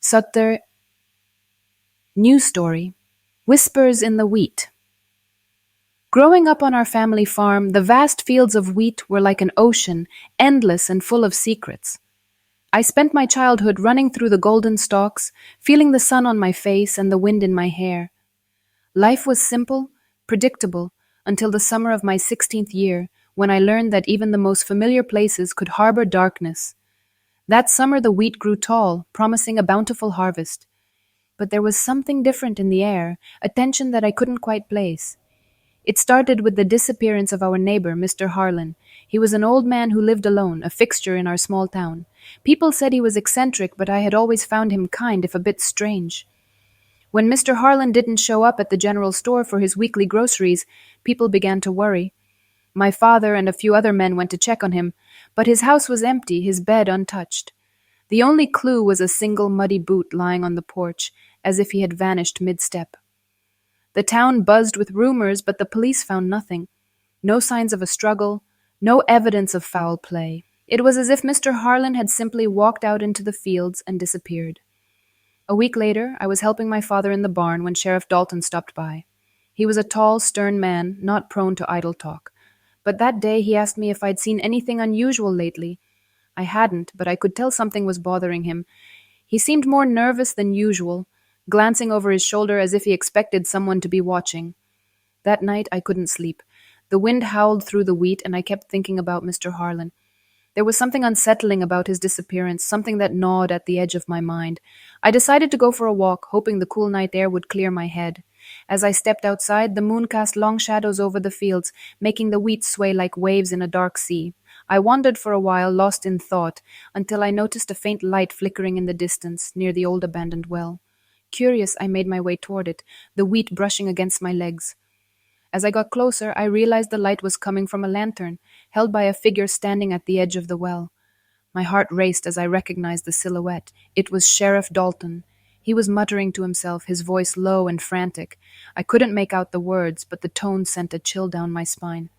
Sutter News Story. Whispers in the Wheat. Growing up on our family farm, the vast fields of wheat were like an ocean, endless and full of secrets. I spent my childhood running through the golden stalks, feeling the sun on my face and the wind in my hair. Life was simple, predictable, until the summer of my 16th year, when I learned that even the most familiar places could harbor darkness. That summer the wheat grew tall, promising a bountiful harvest. But there was something different in the air, a tension that I couldn't quite place. It started with the disappearance of our neighbor, Mr. Harlan. He was an old man who lived alone, a fixture in our small town. People said he was eccentric, but I had always found him kind, if a bit strange. When Mr. Harlan didn't show up at the general store for his weekly groceries, people began to worry. My father and a few other men went to check on him, but his house was empty, his bed untouched. The only clue was a single muddy boot lying on the porch, as if he had vanished mid-step. The town buzzed with rumors, but the police found nothing. No signs of a struggle, no evidence of foul play. It was as if Mr. Harlan had simply walked out into the fields and disappeared. A week later, I was helping my father in the barn when Sheriff Dalton stopped by. He was a tall, stern man, not prone to idle talk. But that day he asked me if I'd seen anything unusual lately. I hadn't, but I could tell something was bothering him. He seemed more nervous than usual, glancing over his shoulder as if he expected someone to be watching. That night I couldn't sleep. The wind howled through the wheat, and I kept thinking about Mr. Harlan. There was something unsettling about his disappearance, something that gnawed at the edge of my mind. I decided to go for a walk, hoping the cool night air would clear my head. As I stepped outside, the moon cast long shadows over the fields, making the wheat sway like waves in a dark sea. I wandered for a while, lost in thought, until I noticed a faint light flickering in the distance, near the old abandoned well. Curious, I made my way toward it, the wheat brushing against my legs. As I got closer, I realized the light was coming from a lantern, held by a figure standing at the edge of the well. My heart raced as I recognized the silhouette. It was Sheriff Dalton. He was muttering to himself, his voice low and frantic. I couldn't make out the words, but the tone sent a chill down my spine.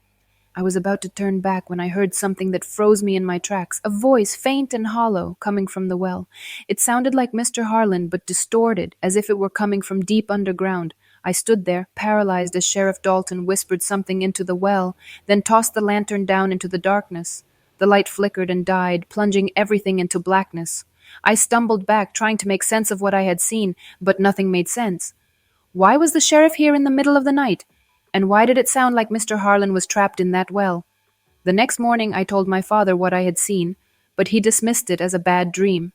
I was about to turn back when I heard something that froze me in my tracks, a voice, faint and hollow, coming from the well. It sounded like Mr. Harlan, but distorted, as if it were coming from deep underground. I stood there, paralyzed, as Sheriff Dalton whispered something into the well, then tossed the lantern down into the darkness. The light flickered and died, plunging everything into blackness. I stumbled back, trying to make sense of what I had seen, but nothing made sense. Why was the sheriff here in the middle of the night? And why did it sound like Mr. Harlan was trapped in that well? The next morning I told my father what I had seen, but he dismissed it as a bad dream.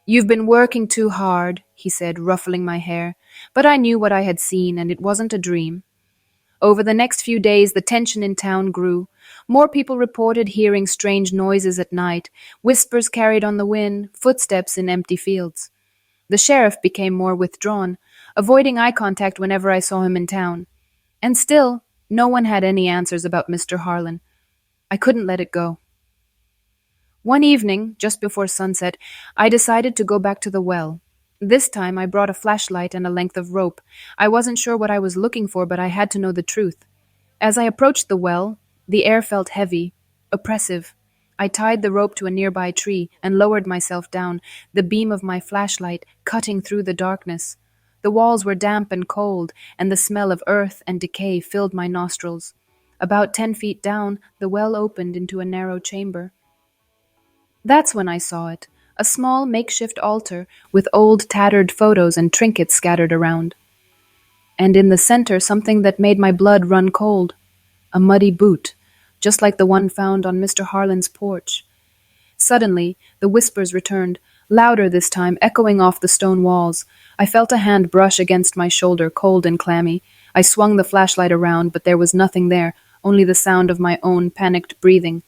"You've been working too hard," he said, ruffling my hair, but I knew what I had seen, and it wasn't a dream. Over the next few days, the tension in town grew. More people reported hearing strange noises at night, whispers carried on the wind, footsteps in empty fields. The sheriff became more withdrawn, avoiding eye contact whenever I saw him in town. And still, no one had any answers about Mr. Harlan. I couldn't let it go. One evening, just before sunset, I decided to go back to the well. This time I brought a flashlight and a length of rope. I wasn't sure what I was looking for, but I had to know the truth. As I approached the well, the air felt heavy, oppressive. I tied the rope to a nearby tree and lowered myself down, the beam of my flashlight cutting through the darkness. The walls were damp and cold, and the smell of earth and decay filled my nostrils. About 10 feet down, the well opened into a narrow chamber. That's when I saw it, a small makeshift altar with old tattered photos and trinkets scattered around. And in the center, something that made my blood run cold. A muddy boot, just like the one found on Mr. Harlan's porch. Suddenly, the whispers returned, louder this time, echoing off the stone walls. I felt a hand brush against my shoulder, cold and clammy. I swung the flashlight around, but there was nothing there, only the sound of my own panicked breathing.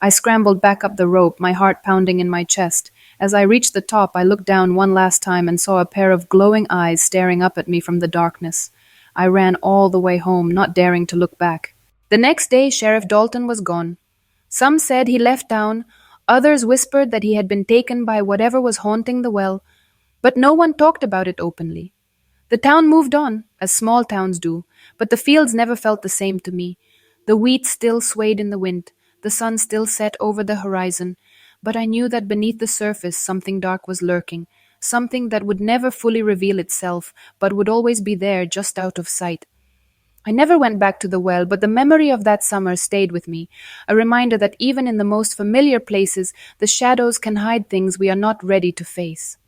I scrambled back up the rope, my heart pounding in my chest. As I reached the top, I looked down one last time and saw a pair of glowing eyes staring up at me from the darkness. I ran all the way home, not daring to look back. The next day, Sheriff Dalton was gone. Some said he left town, others whispered that he had been taken by whatever was haunting the well, but no one talked about it openly. The town moved on, as small towns do, but the fields never felt the same to me. The wheat still swayed in the wind, the sun still set over the horizon, but I knew that beneath the surface something dark was lurking, something that would never fully reveal itself, but would always be there just out of sight. I never went back to the well, but the memory of that summer stayed with me, a reminder that even in the most familiar places, the shadows can hide things we are not ready to face.